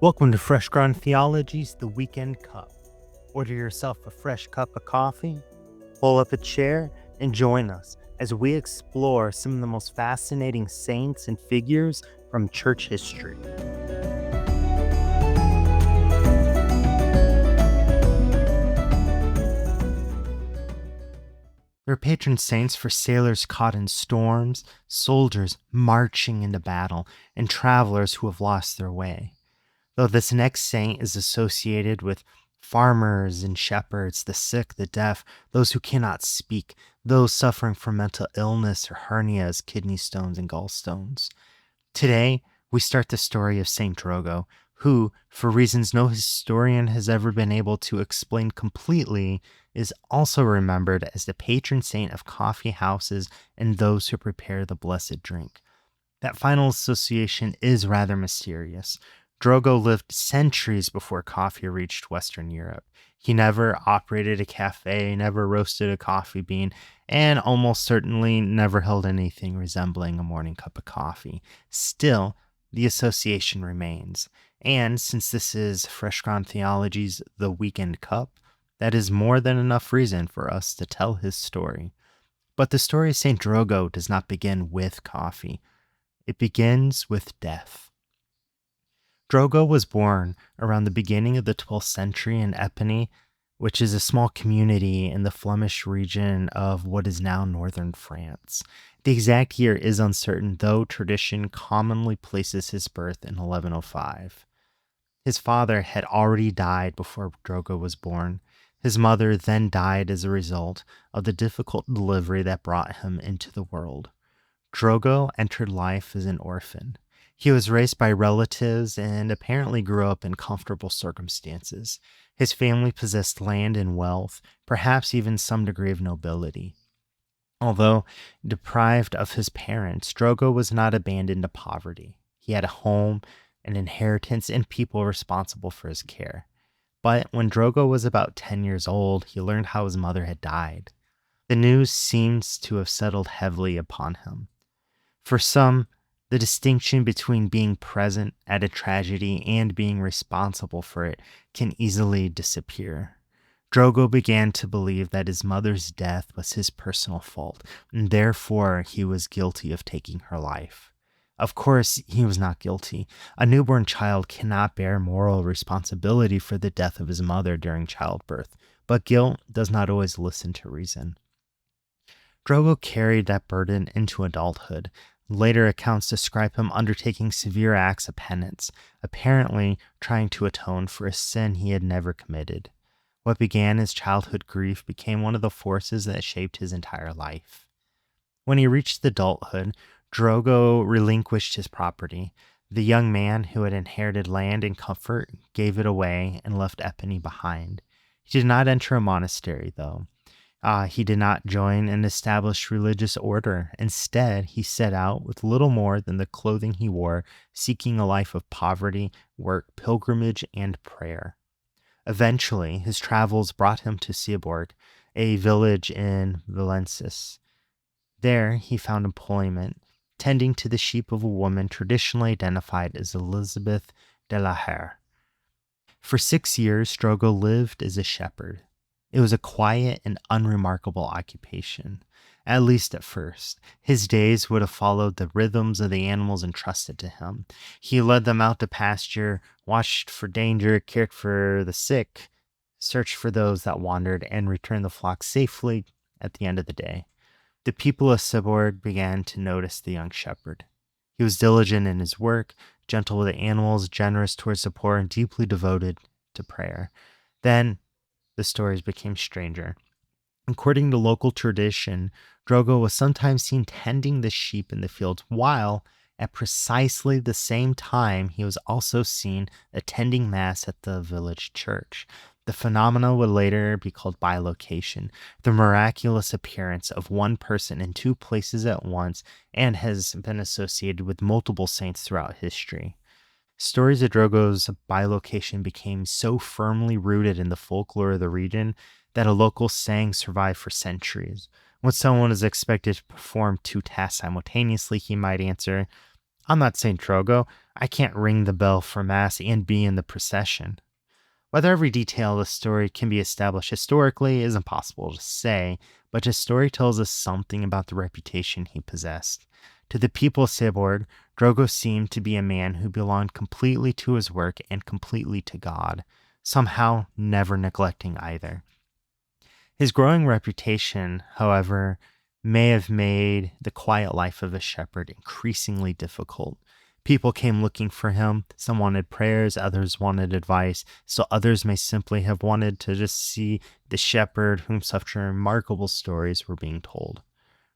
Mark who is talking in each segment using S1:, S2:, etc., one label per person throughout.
S1: Welcome to Fresh Ground Theology's The Weekend Cup. Order yourself a fresh cup of coffee, pull up a chair, and join us as we explore some of the most fascinating saints and figures from church history. They're patron saints for sailors caught in storms, soldiers marching into battle, and travelers who have lost their way. Though this next saint is associated with farmers and shepherds, the sick, the deaf, those who cannot speak, those suffering from mental illness or hernias, kidney stones, and gallstones. Today, we start the story of Saint Drogo, who, for reasons no historian has ever been able to explain completely, is also remembered as the patron saint of coffee houses and those who prepare the blessed drink. That final association is rather mysterious. Drogo lived centuries before coffee reached Western Europe. He never operated a cafe, never roasted a coffee bean, and almost certainly never held anything resembling a morning cup of coffee. Still, the association remains. And since this is Fresh Ground Theology's The Weekend Cup, that is more than enough reason for us to tell his story. But the story of Saint Drogo does not begin with coffee. It begins with death. Drogo was born around the beginning of the 12th century in Epiny, which is a small community in the Flemish region of what is now northern France. The exact year is uncertain, though tradition commonly places his birth in 1105. His father had already died before Drogo was born. His mother then died as a result of the difficult delivery that brought him into the world. Drogo entered life as an orphan. He was raised by relatives and apparently grew up in comfortable circumstances. His family possessed land and wealth, perhaps even some degree of nobility. Although deprived of his parents, Drogo was not abandoned to poverty. He had a home, an inheritance, and people responsible for his care. But when Drogo was about 10 years old, he learned how his mother had died. The news seems to have settled heavily upon him. For some, the distinction between being present at a tragedy and being responsible for it can easily disappear. Drogo began to believe that his mother's death was his personal fault, and therefore he was guilty of taking her life. Of course, he was not guilty. A newborn child cannot bear moral responsibility for the death of his mother during childbirth, but guilt does not always listen to reason. Drogo carried that burden into adulthood. Later accounts describe him undertaking severe acts of penance, apparently trying to atone for a sin he had never committed. What began as childhood grief became one of the forces that shaped his entire life. When he reached adulthood, Drogo relinquished his property. The young man who had inherited land and comfort gave it away and left Epiny behind. He did not enter a monastery, though. He did not join an established religious order. Instead, he set out with little more than the clothing he wore, seeking a life of poverty, work, pilgrimage, and prayer. Eventually, his travels brought him to Sebourg, a village in Valenciennes. There, he found employment, tending to the sheep of a woman traditionally identified as Elizabeth de la Hare. For 6 years, Drogo lived as a shepherd. It was a quiet and unremarkable occupation, at least at first. His days would have followed the rhythms of the animals entrusted to him. He led them out to pasture, watched for danger, cared for the sick, searched for those that wandered, and returned the flock safely at the end of the day. The people of Sebourg began to notice the young shepherd. He was diligent in his work, gentle with the animals, generous towards the poor, and deeply devoted to prayer. Then the stories became stranger. According to local tradition, Drogo was sometimes seen tending the sheep in the fields, while at precisely the same time he was also seen attending Mass at the village church. The phenomena would later be called bilocation, the miraculous appearance of one person in two places at once, and has been associated with multiple saints throughout history. Stories of Drogo's bilocation became so firmly rooted in the folklore of the region that a local saying survived for centuries. When someone is expected to perform two tasks simultaneously, he might answer, "I'm not Saint Drogo. I can't ring the bell for Mass and be in the procession. Whether every detail of the story can be established historically is impossible to say, but his story tells us something about the reputation he possessed. To the people of Sebourg, Drogo seemed to be a man who belonged completely to his work and completely to God, somehow never neglecting either. His growing reputation, however, may have made the quiet life of a shepherd increasingly difficult. People came looking for him. Some wanted prayers, others wanted advice, so others may simply have wanted to just see the shepherd whom such remarkable stories were being told.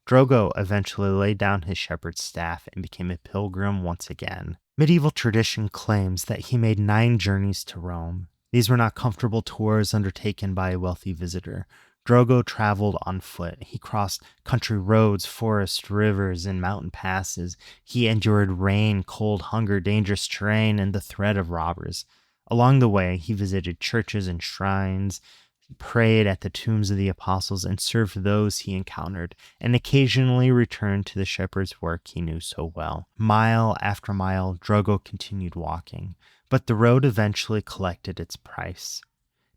S1: Drogo eventually laid down his shepherd's staff and became a pilgrim once again. Medieval tradition claims that he made 9 journeys to Rome. These were not comfortable tours undertaken by a wealthy visitor. Drogo traveled on foot. He crossed country roads, forests, rivers, and mountain passes. He endured rain, cold, hunger, dangerous terrain, and the threat of robbers. Along the way, he visited churches and shrines, prayed at the tombs of the apostles, and served those he encountered, and occasionally returned to the shepherd's work he knew so well. Mile after mile, Drogo continued walking, but the road eventually collected its price.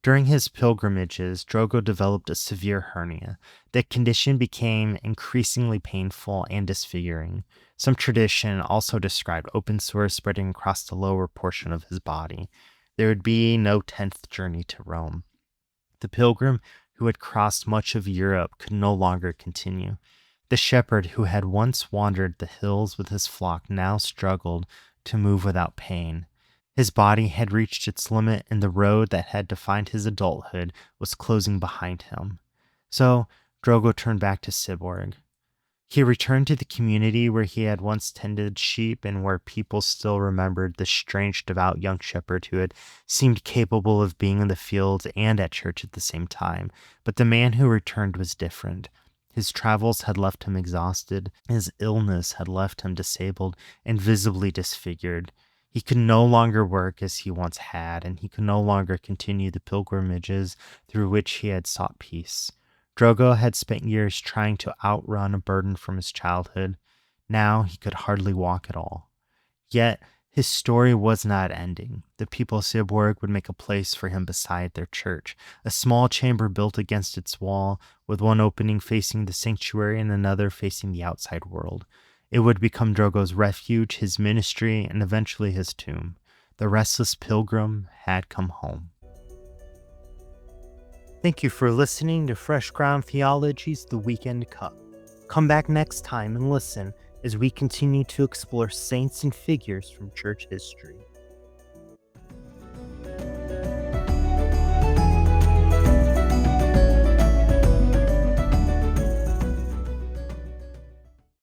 S1: During his pilgrimages, Drogo developed a severe hernia. The condition became increasingly painful and disfiguring. Some tradition also described open sores spreading across the lower portion of his body. There would be no 10th journey to Rome. The pilgrim who had crossed much of Europe could no longer continue. The shepherd who had once wandered the hills with his flock now struggled to move without pain. His body had reached its limit, and the road that had defined his adulthood was closing behind him. So Drogo turned back to Sebourg. He returned to the community where he had once tended sheep and where people still remembered the strange, devout young shepherd who had seemed capable of being in the fields and at church at the same time. But the man who returned was different. His travels had left him exhausted. His illness had left him disabled and visibly disfigured. He could no longer work as he once had, and he could no longer continue the pilgrimages through which he had sought peace. Drogo had spent years trying to outrun a burden from his childhood. Now he could hardly walk at all. Yet his story was not ending. The people of Sebourg would make a place for him beside their church, a small chamber built against its wall, with one opening facing the sanctuary and another facing the outside world. It would become Drogo's refuge, his ministry, and eventually his tomb. The restless pilgrim had come home. Thank you for listening to Fresh Ground Theology's The Weekend Cup. Come back next time and listen as we continue to explore saints and figures from church history.